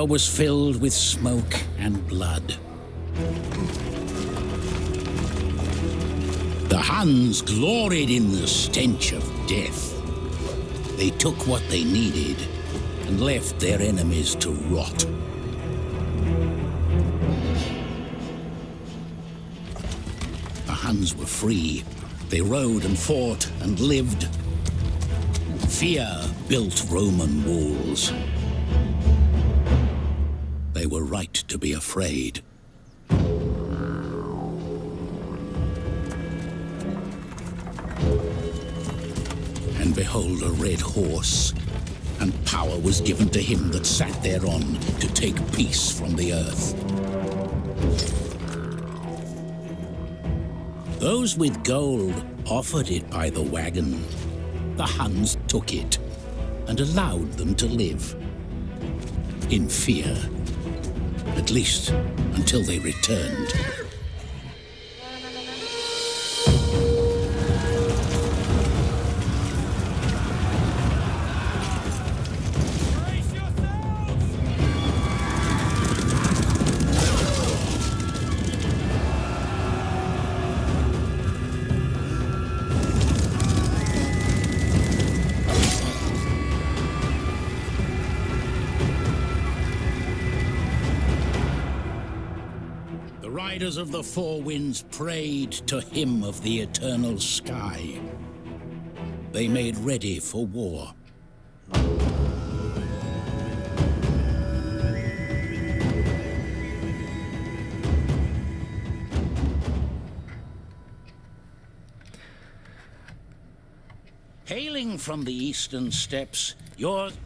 air was filled with smoke and blood. The Huns gloried in the stench of death. They took what they needed and left their enemies to rot. The Huns were free. They rode and fought and lived. Fear built Roman walls. They were right to be afraid. And behold, a red horse, and power was given to him that sat thereon to take peace from the earth. Those with gold offered it by the wagon. The Huns took it and allowed them to live. In fear, at least until they returned. Riders of the Four Winds prayed to him of the eternal sky. They made ready for war. Hailing from the eastern steppes, yours...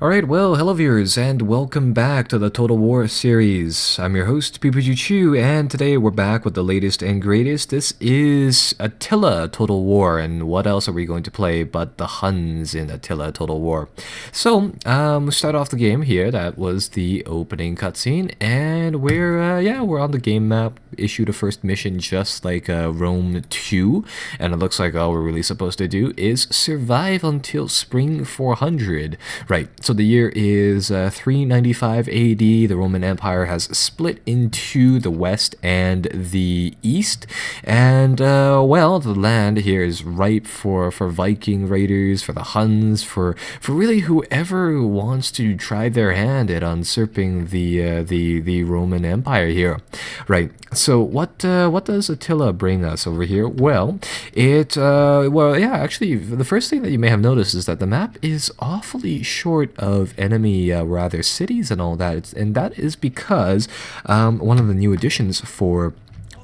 Alright, well, hello viewers, and welcome back to the Total War series. I'm your host, PPGChu, and today we're back with the latest and greatest. This is Attila Total War, and what else are we going to play but the Huns in Attila Total War? So, we start off the game here. That was the opening cutscene, and we're on the game map. Issued a first mission just like Rome 2, and it looks like all we're really supposed to do is survive until spring 400. Right. So the year is 395 AD. The Roman Empire has split into the west and the east, and well, the land here is ripe for Viking raiders, for the Huns, for really whoever wants to try their hand at usurping the Roman Empire here. Right. So what does Attila bring us over here? Well, actually, the first thing that you may have noticed is that the map is awfully short of enemy cities and all that, and that is because one of the new additions for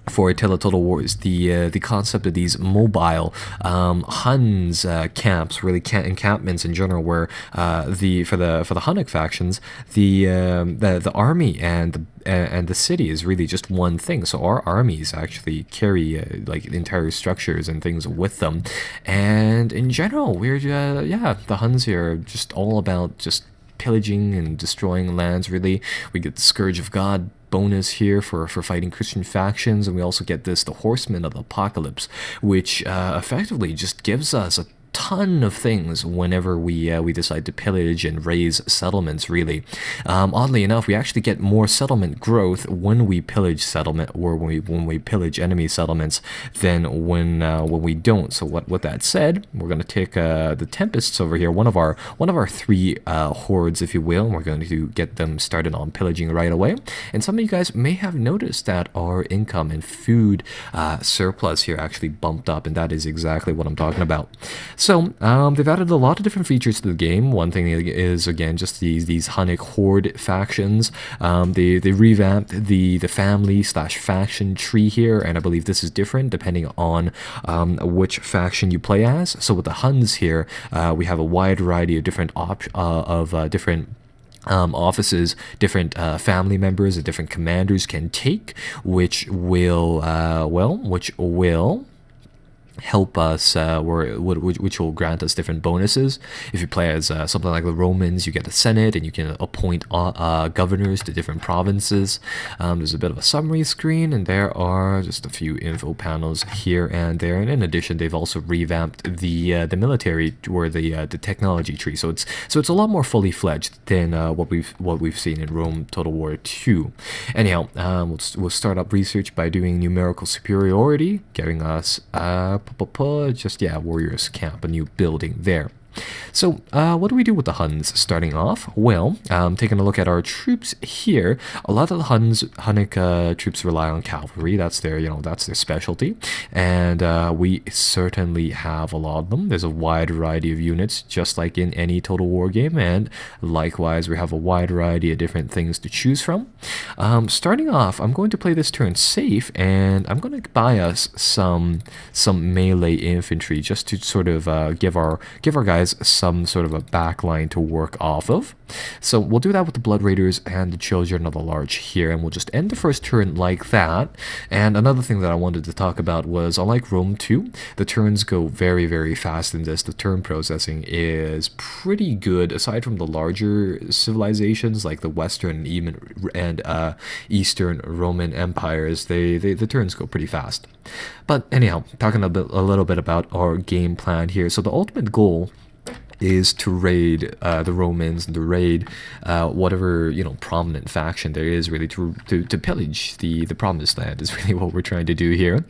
Attila Total War is the concept of these mobile Huns camps, really encampments in general, where for the Hunnic factions, the army and the city is really just one thing. So our armies actually carry like entire structures and things with them, and in general, the Huns here are just all about just pillaging and destroying lands. Really, we get the Scourge of God bonus here for fighting Christian factions, and we also get the horsemen of the Apocalypse, which effectively just gives us a ton of things whenever we decide to pillage and raise settlements. Really, oddly enough, we actually get more settlement growth when we pillage settlement, or when we pillage enemy settlements, than when we don't. So with that said, we're going to take the Tempests over here, one of our three hordes, if you will, and we're going to get them started on pillaging right away. And some of you guys may have noticed that our income and food surplus here actually bumped up, and that is exactly what I'm talking about. So, they've added a lot of different features to the game. One thing is, again, just these Hunnic horde factions. They revamped the family/faction tree here, and I believe this is different depending on which faction you play as. So with the Huns here, we have a wide variety of different offices, different family members, and different commanders can take, which will help us, which will grant us different bonuses. If you play as something like the Romans, you get a Senate and you can appoint governors to different provinces. There's a bit of a summary screen, and there are just a few info panels here and there. And in addition, they've also revamped the military or the technology tree. So it's a lot more fully fledged than what we've seen in Rome Total War 2. Anyhow, we'll start up research by doing numerical superiority, getting us warriors camp, a new building there. So what do we do with the Huns starting off? Well, taking a look at our troops here, a lot of the Hunnic troops rely on cavalry. That's their specialty, and we certainly have a lot of them. There's a wide variety of units, just like in any Total War game, and likewise, we have a wide variety of different things to choose from. Starting off, I'm going to play this turn safe, and I'm going to buy us some melee infantry just to sort of give our guys some sort of a backline to work off of. So we'll do that with the Blood Raiders and the Children of the Large here, and we'll just end the first turn like that. And another thing that I wanted to talk about was, unlike Rome 2, the turns go very, very fast in this. The turn processing is pretty good, aside from the larger civilizations like the Western and Eastern Roman empires. The turns go pretty fast. But anyhow, talking a little bit about our game plan here. So the ultimate goal is to raid the Romans and to raid whatever prominent faction there is, really to pillage the promised land is really what we're trying to do here.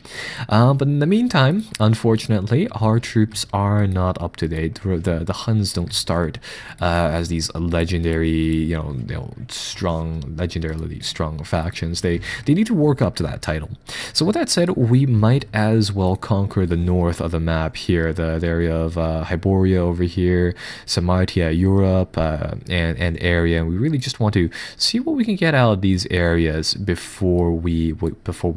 But in the meantime, unfortunately, our troops are not up to date. The Huns don't start as these legendary, legendarily strong factions. They need to work up to that title. So with that said, we might as well conquer the north of the map here, the area of Hyboria over here, Sarmatia, Europe, and area. And we really just want to see what we can get out of these areas before we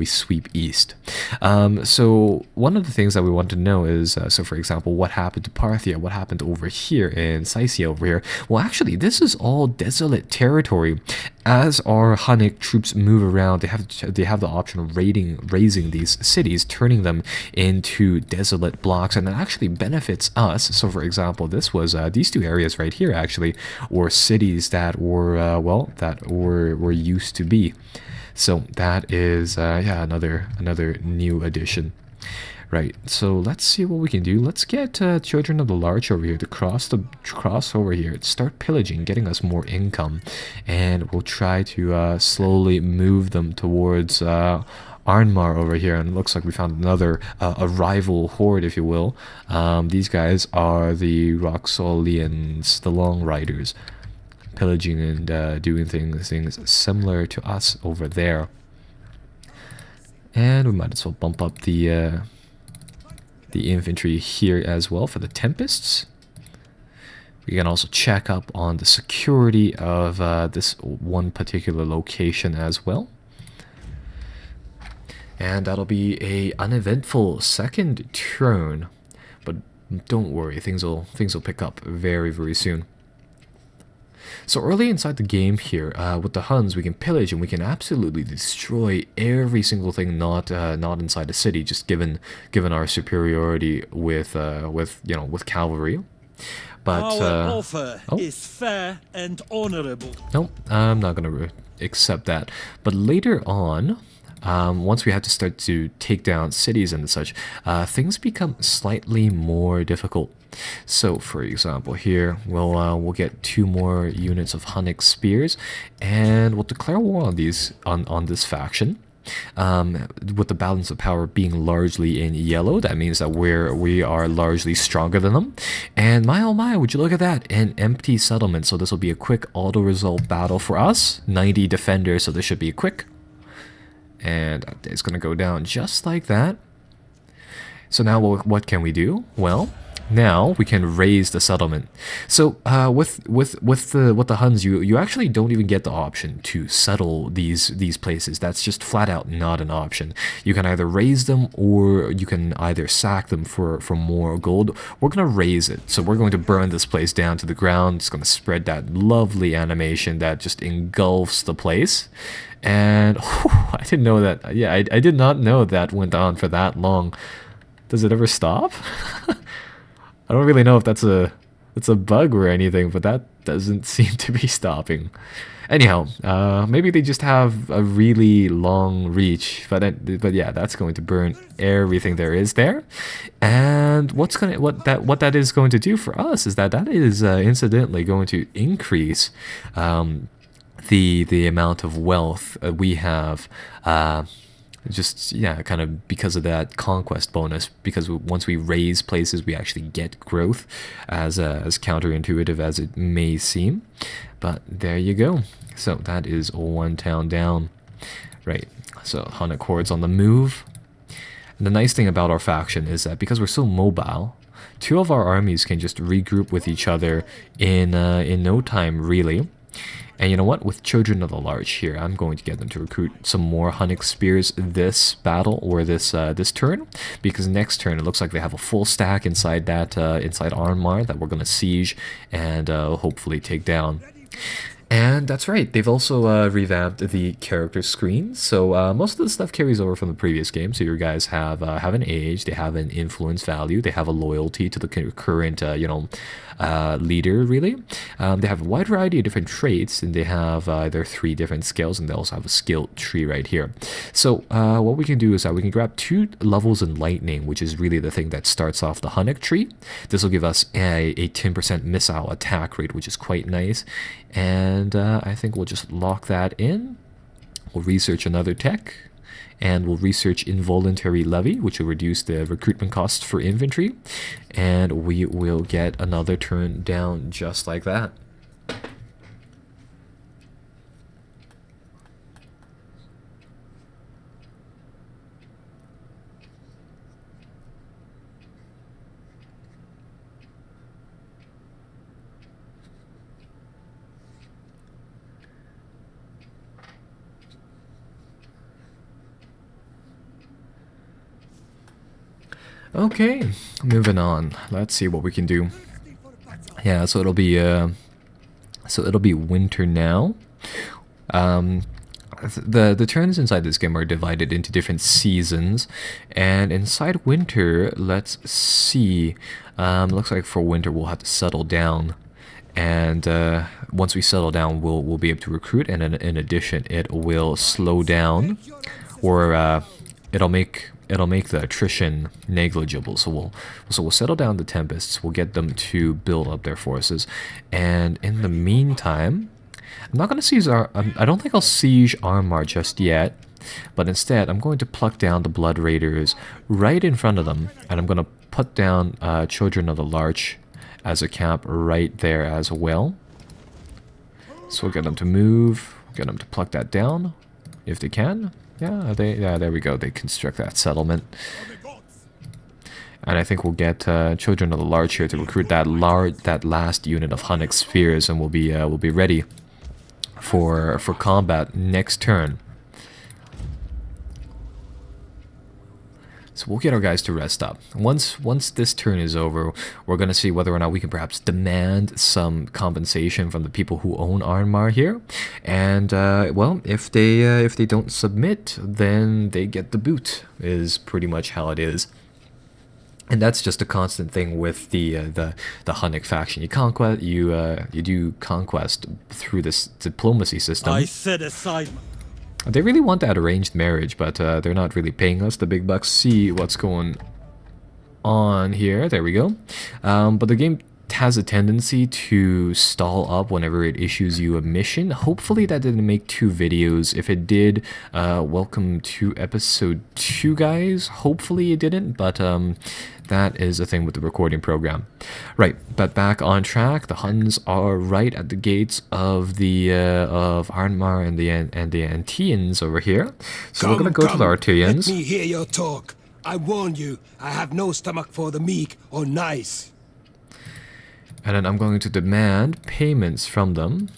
sweep east. So one of the things that we want to know is, so for example, what happened to Parthia? What happened over here in Sicya over here? Well, actually, this is all desolate territory. As our Hunnic troops move around, they have the option of raising these cities, turning them into desolate blocks, and it actually benefits us. So, for example, this was these two areas right here actually were cities that were used to be. So that is another new addition. Right, so let's see what we can do. Let's get Children of the Large over here to cross over here, start pillaging, getting us more income, and we'll try to slowly move them towards Arnmar over here. And it looks like we found another a rival horde, if you will. These guys are the Roxolians, the Long Riders, pillaging and doing things similar to us over there. And we might as well bump up the infantry here as well for the Tempests. We can also check up on the security of this one particular location as well. And that'll be a uneventful second turn, but don't worry, things will pick up very, very soon. So early inside the game here, with the Huns, we can pillage and we can absolutely destroy every single thing not inside the city, just given our superiority with cavalry. But our offer is fair and honorable. No, I'm not gonna accept that. But later on, once we have to start to take down cities and such, things become slightly more difficult. So, for example, here we'll get 2 more units of Hunnic spears, and we'll declare war on this faction. With the balance of power being largely in yellow, that means that we are largely stronger than them. And my oh my, would you look at that, an empty settlement. So this will be a quick auto-resolve battle for us. 90 defenders, so this should be quick. And it's going to go down just like that. So now what can we do? Well, now we can raise the settlement. So with the Huns, you actually don't even get the option to settle these places. That's just flat out not an option. You can either raise them or you can either sack them for more gold. We're gonna raise it, so we're going to burn this place down to the ground. It's gonna spread that lovely animation that just engulfs the place. And I didn't know that. Yeah, I did not know that went on for that long. Does it ever stop? I don't really know if that's a bug or anything, but that doesn't seem to be stopping. Anyhow, maybe they just have a really long reach, but yeah, that's going to burn everything there is there. And what that is going to do for us is that is incidentally going to increase the amount of wealth we have. Just, yeah, kind of because of that conquest bonus, because once we raise places, we actually get growth, as counterintuitive as it may seem. But there you go. So that is one town down. Right, so Hun Accords on the move. And the nice thing about our faction is that because we're so mobile, two of our armies can just regroup with each other in no time, really. And you know what? With Children of the Larch here, I'm going to get them to recruit some more Hunnic Spears this battle, or this turn, because next turn it looks like they have a full stack inside that inside Arnmar that we're going to siege and hopefully take down. And that's right, they've also revamped the character screen, so most of the stuff carries over from the previous game. So your guys have an age, they have an influence value, they have a loyalty to the current leader, really. They have a wide variety of different traits, and they have their 3 different skills, and they also have a skill tree right here. So what we can do is that we can grab 2 levels in lightning, which is really the thing that starts off the Hunnic tree. This will give us a 10% missile attack rate, which is quite nice. And I think we'll just lock that in. We'll research another tech, and we'll research involuntary levy, which will reduce the recruitment costs for infantry, and we will get another turn down just like that. Okay, moving on. Let's see what we can do. Yeah, so it'll be winter now. The turns inside this game are divided into different seasons, and inside winter, let's see. Looks like for winter we'll have to settle down, and once we settle down, we'll be able to recruit. And in addition, it will slow down, or it'll make the attrition negligible. So we'll settle down the Tempests. We'll get them to build up their forces, and in the meantime, I'm not going to siege I don't think I'll siege Armar just yet, but instead I'm going to pluck down the Blood Raiders right in front of them, and I'm going to put down Children of the Larch as a camp right there as well. So we'll get them to move, get them to pluck that down if they can. Yeah, there we go. They construct that settlement, and I think we'll get Children of the Larch here to recruit that last unit of Hunnic Spears, and we'll be ready for combat next turn. So we'll get our guys to rest up. Once this turn is over, we're going to see whether or not we can perhaps demand some compensation from the people who own Arnmar here. And well, if they don't submit, then they get the boot, is pretty much how it is. And that's just a constant thing with the Hunnic faction. You do conquest through this diplomacy system. I set aside. They really want that arranged marriage, but they're not really paying us the big bucks. See what's going on here. There we go. But the game has a tendency to stall up whenever it issues you a mission. Hopefully that didn't make 2 videos. If it did, welcome to episode 2, guys. Hopefully it didn't, but that is a thing with the recording program. Right, but back on track. The Huns are right at the gates of the of Arnmar and the Antians over here. So we're gonna go to the Arturians. Let me hear your talk. I warn you, I have no stomach for the meek or nice. And then I'm going to demand payments from them.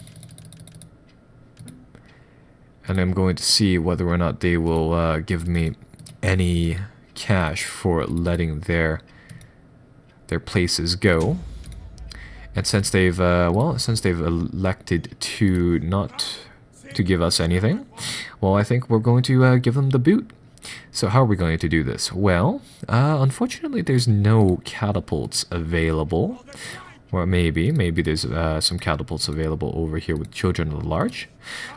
And I'm going to see whether or not they will give me any cash for letting their places go. And since they've elected to not to give us anything, well, I think we're going to give them the boot. So how are we going to do this? Well, unfortunately there's no catapults available. Or maybe there's some catapults available over here with Children of the Large.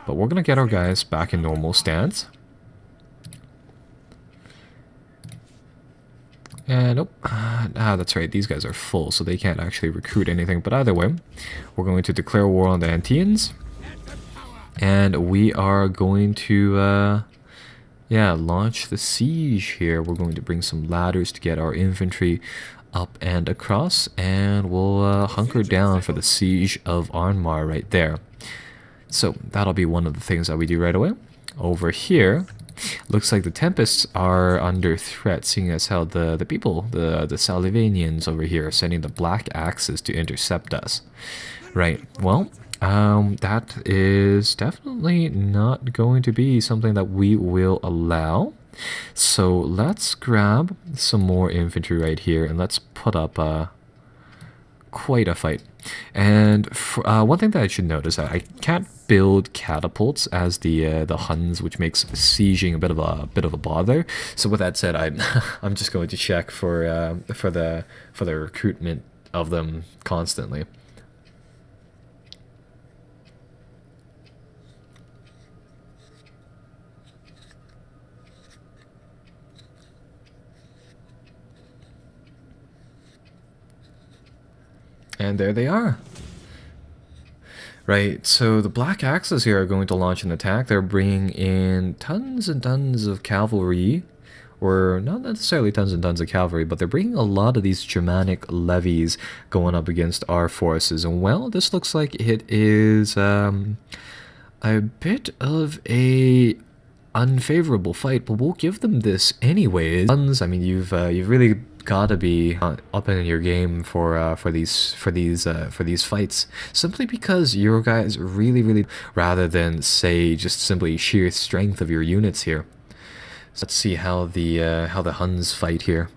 But we're going to get our guys back in normal stance. And oh, that's right, these guys are full, so they can't actually recruit anything. But either way, we're going to declare war on the Anteans. And we are going to, launch the siege here. We're going to bring some ladders to get our infantry up and across. And we'll hunker down for the siege of Arnmar right there. So that'll be one of the things that we do right away. Over here, looks like the Tempests are under threat, seeing as how the people, the Salivanians over here, are sending the Black Axes to intercept us. Right, well, that is definitely not going to be something that we will allow. So let's grab some more infantry right here, and let's put up quite a fight. And one thing that I should note is that I can't build catapults as the Huns, which makes sieging a bit of a bother. So with that said, I'm just going to check for the recruitment of them constantly. And there they are. Right, so the Black Axes here are going to launch an attack. They're bringing in tons and tons of cavalry, or not necessarily tons and tons of cavalry, but they're bringing a lot of these Germanic levies going up against our forces. And well, this looks like it is a bit of a unfavorable fight, but we'll give them this anyways. I mean, you've really gotta be up in your game for these fights, simply because your guys really, rather than say just simply sheer strength of your units here. So let's see how the Huns fight here.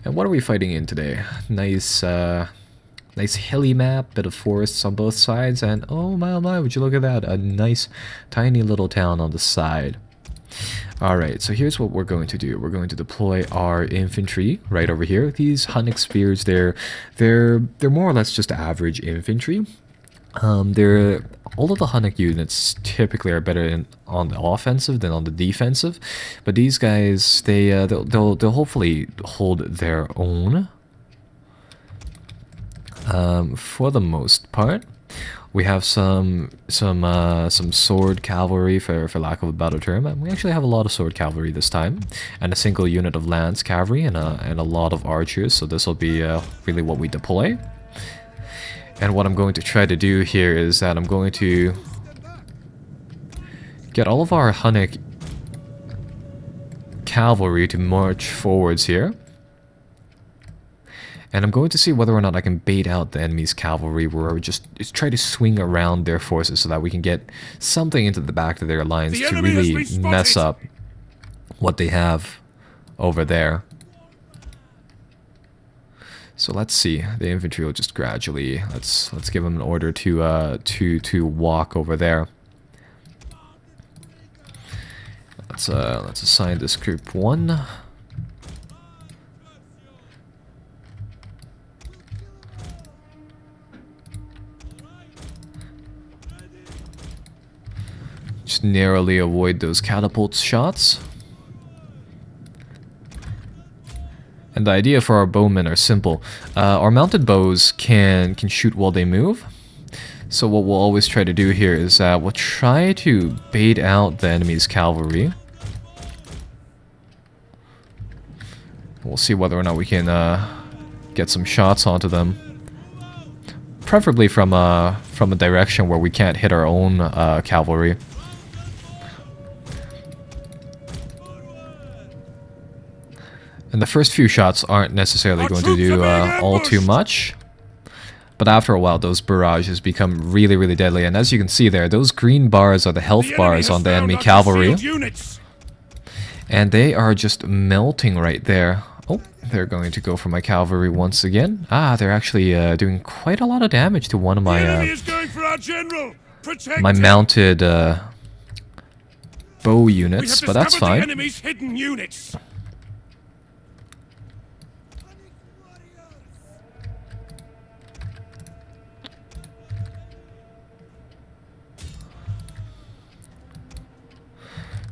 And what are we fighting in today? Nice hilly map, bit of forests on both sides, and oh my, would you look at that, a nice tiny little town on the side. Alright, so here's what we're going to do. We're going to deploy our infantry right over here. These Hunnic spears, they're more or less just average infantry. All of the Hunnic units typically are better on the offensive than on the defensive, but these guys, they'll hopefully hold their own. For the most part, we have some sword cavalry, for lack of a better term. And we actually have a lot of sword cavalry this time, and a single unit of lance cavalry, and a lot of archers. So this will be really what we deploy. And what I'm going to try to do here is that I'm going to get all of our Hunnic cavalry to march forwards here. And I'm going to see whether or not I can bait out the enemy's cavalry, where we just try to swing around their forces so that we can get something into the back of their lines to really mess up what they have over there. So let's see. The infantry will just gradually, let's give them an order to walk over there. Let's assign this group 1. Just narrowly avoid those catapult shots. And the idea for our bowmen are simple. Our mounted bows can shoot while they move. So what we'll always try to do here is we'll try to bait out the enemy's cavalry. We'll see whether or not we can get some shots onto them. Preferably from a direction where we can't hit our own cavalry. And the first few shots aren't necessarily going to do all too much. But after a while, those barrages become really deadly. And as you can see there, those green bars are the health bars on the enemy cavalry. And they are just melting right there. Oh, they're going to go for my cavalry once again. Ah, they're actually doing quite a lot of damage to one of my our general! Protect my him! mounted bow We units, have but that's discovered the fine. enemy's hidden units!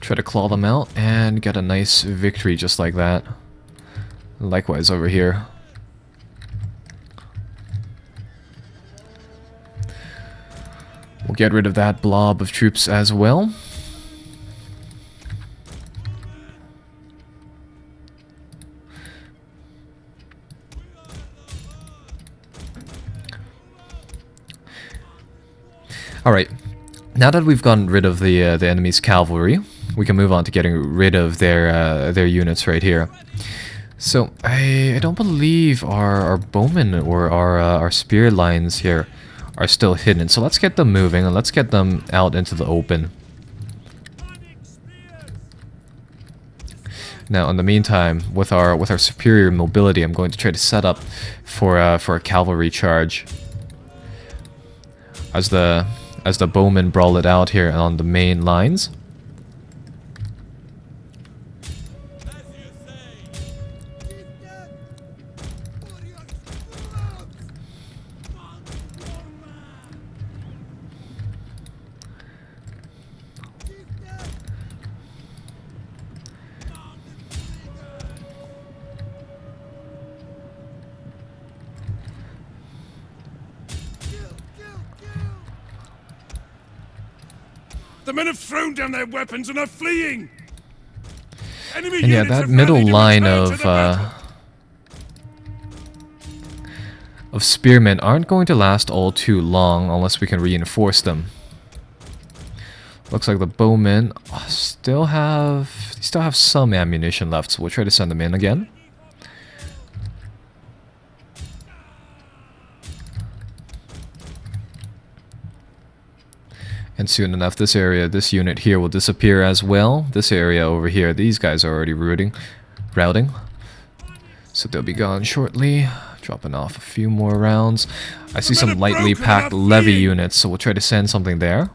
Try to claw them out and get a nice victory just like that. Likewise over here. We'll get rid of that blob of troops as well. Alright, now that we've gotten rid of the enemy's cavalry, we can move on to getting rid of their units right here. So, I don't believe our bowmen or our spear lines here are still hidden. So let's get them moving and let's get them out into the open. Now, in the meantime, with our superior mobility, I'm going to try to set up for a cavalry charge. As the bowmen brawl it out here on the main lines. The men have thrown down their weapons and are fleeing! Enemy And yeah, units that have middle rallied and line returned to the battle. of spearmen aren't going to last all too long unless we can reinforce them. Looks like the bowmen still have some ammunition left, so we'll try to send them in again. And soon enough, this unit here will disappear as well. This area over here, these guys are already routing. So they'll be gone shortly. Dropping off a few more rounds. I see some lightly packed levy units, so we'll try to send something there.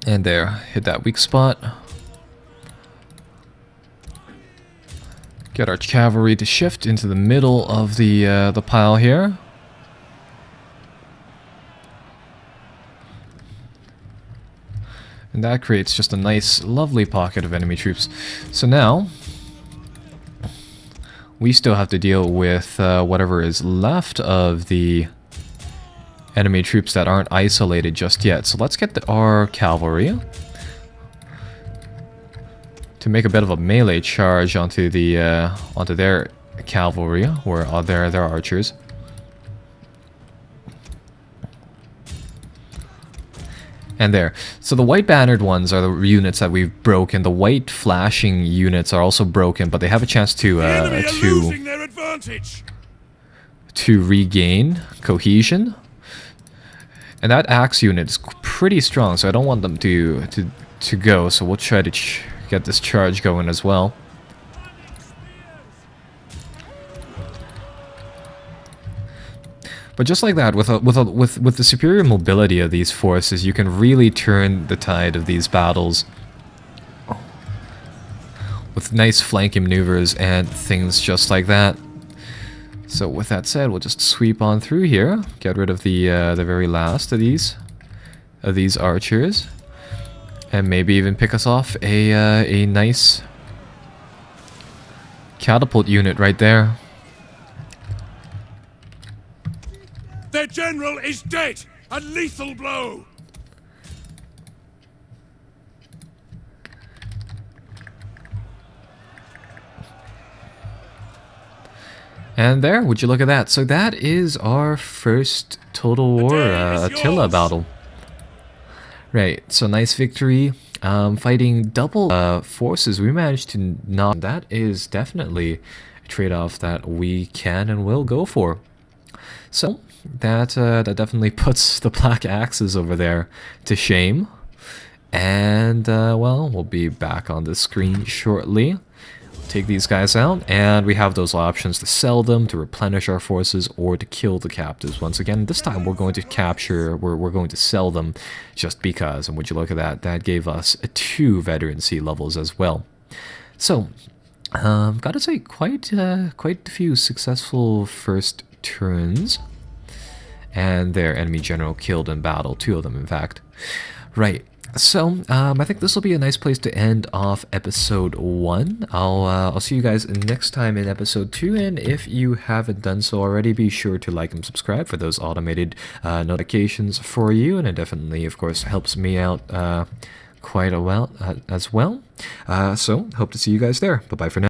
And there, hit that weak spot. Get our cavalry to shift into the middle of the pile here. And that creates just a nice, lovely pocket of enemy troops. So now, we still have to deal with whatever is left of the enemy troops that aren't isolated just yet. So let's get our cavalry to make a bit of a melee charge onto their cavalry or their archers. And there. So the white bannered ones are the units that we've broken. The white flashing units are also broken, but they have a chance to losing their advantage. to regain cohesion. And that axe unit is pretty strong, so I don't want them to go. So we'll try to get this charge going as well. But just like that, with the superior mobility of these forces, you can really turn the tide of these battles with nice flanking maneuvers and things just like that. So with that said, we'll just sweep on through here, get rid of the very last of these archers, and maybe even pick us off a nice catapult unit right there. Their general is dead! A lethal blow! And there, would you look at that? So that is our first Total War Attila battle. Right, so nice victory. Fighting double forces, we managed to knock. That is definitely a trade-off that we can and will go for. So that definitely puts the Black Axes over there to shame. And, well, we'll be back on the screen shortly. Take these guys out, and we have those options to sell them, to replenish our forces, or to kill the captives. Once again, this time we're going to capture, we're going to sell them just because. And would you look at that, that gave us 2 veterancy levels as well. So, gotta say, quite a few successful first turns. And their enemy general killed in battle, 2 of them in fact. Right. So, I think this will be a nice place to end off episode 1. I'll see you guys next time in episode 2, and if you haven't done so already, be sure to like and subscribe for those automated notifications for you, and it definitely, of course, helps me out quite a while as well. So, hope to see you guys there. Bye-bye for now.